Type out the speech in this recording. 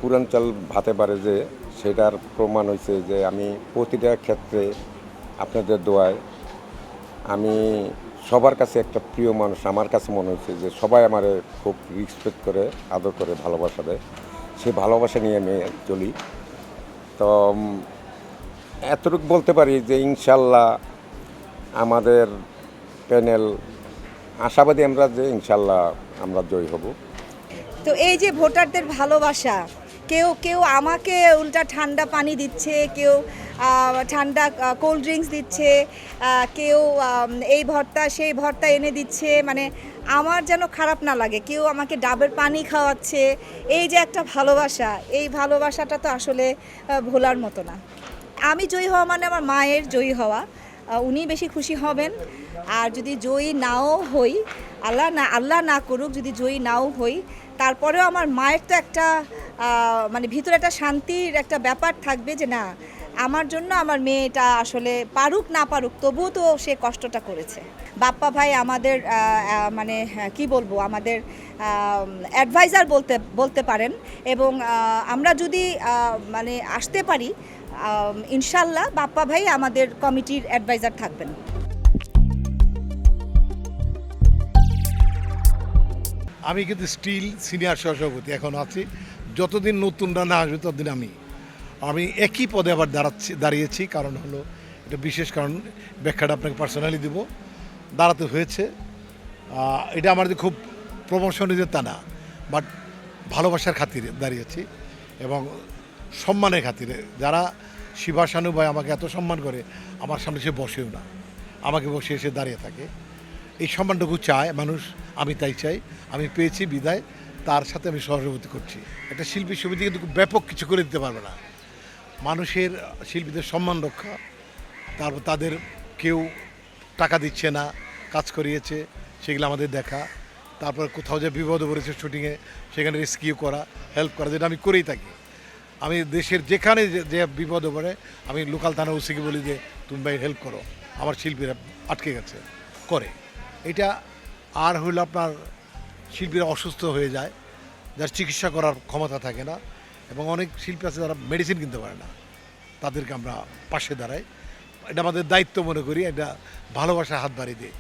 পুরান চাল ভাতে পারে যে সেটার প্রমাণ হয়েছে যে আমি প্রতিটা ক্ষেত্রে আপনাদের দোয়ায় আমি সবার কাছে একটা প্রিয় মানুষ। আমার কাছে মনে হচ্ছে যে সবাই আমারে খুব রেসপেক্ট করে, আদর করে, ভালোবাসা দেয়। সেই ভালোবাসা নিয়ে আমি চলি। তো এতটুকু বলতে পারি যে ইনশাল্লাহ আমাদের প্যানেল আশাবাদী আমরা যে ইনশাল্লাহ আমরা জয়ী হব। তো এই যে ভোটারদের ভালোবাসা, কেউ কেউ আমাকে উল্টা ঠান্ডা পানি দিচ্ছে, কেউ ঠান্ডা কোল্ড ড্রিঙ্কস দিচ্ছে, কেউ এই ভর্তা সেই ভর্তা এনে দিচ্ছে, মানে আমার যেন খারাপ না লাগে। কেউ আমাকে ডাবের পানি খাওয়াচ্ছে। এই যে একটা ভালোবাসা, এই ভালোবাসাটা তো আসলে ভোলার মতো না। আমি জয়ী হওয়া মানে আমার মায়ের জয়ী হওয়া, উনি বেশি খুশি হবেন। আর যদি জয়ী নাও হই, আল্লাহ না করুক, যদি জয়ী নাও হই, তারপরেও আমার মায়ের তো একটা মানে ভিতরে একটা শান্তির একটা ব্যাপার থাকবে যে না, আমার জন্য আমার মেয়েটা আসলে পারুক না পারুক তবুও তো সে কষ্টটা করেছে। বাপ্পা ভাই আমাদের মানে কি বলবো, আমাদের অ্যাডভাইজার বলতে পারেন। এবং আমরা যদি মানে আসতে পারি, ইনশাল্লাহ বাপ্পা ভাই আমাদের কমিটির অ্যাডভাইজার থাকবেন। আমি কিন্তু স্টিল সিনিয়র সহসভাপতি এখন আছি। যতদিন নতুনরা না আসবে ততদিন আমি একই পদে আবার দাঁড়িয়েছি। কারণ হলো এটা বিশেষ কারণ, ব্যাখ্যাটা আপনাকে পার্সোনালি দিব। দাঁড়াতে হয়েছে, এটা আমার খুব প্রমোশনের তা না, বাট ভালোবাসার খাতিরে দাঁড়িয়েছি এবং সম্মানের খাতিরে। যারা শিবাশানু ভাই আমাকে এত সম্মান করে, আমার সামনে সে বসেও না, আমাকে বসে এসে দাঁড়িয়ে থাকে। এই সম্মানটুকু চায় মানুষ, আমি তাই চাই। আমি পেয়েছি বিদায়, তার সাথে আমি সহযোগিতা করছি। একটা শিল্পী সমিতি কিন্তু ব্যাপক কিছু করে দিতে পারবে না। মানুষের শিল্পীদের সম্মান রক্ষা, তারপর তাদের কেউ টাকা দিচ্ছে না, কাজ করিয়েছে সেগুলো আমাদের দেখা, তারপর কোথাও যে বিপদে পড়েছে শুটিংয়ে সেখানে রেস্কিউ করা, হেল্প করা, যেটা আমি করেই থাকি। আমি দেশের যেখানে যে বিপদে পড়ে আমি লোকাল থানা ওসিকে বলি যে তুমি ভাই হেল্প করো, আমার শিল্পীরা আটকে গেছে, করে। এটা আর হইলে আপনার শিল্পীরা অসুস্থ হয়ে যায়, যার চিকিৎসা করার ক্ষমতা থাকে না, এবং অনেক শিল্পী আছে যারা মেডিসিন কিনতে পারে না, তাদেরকে আমরা পাশে দাঁড়াই। এটা আমাদের দায়িত্ব মনে করি, এটা ভালোবাসার হাত বাড়িয়ে দিই।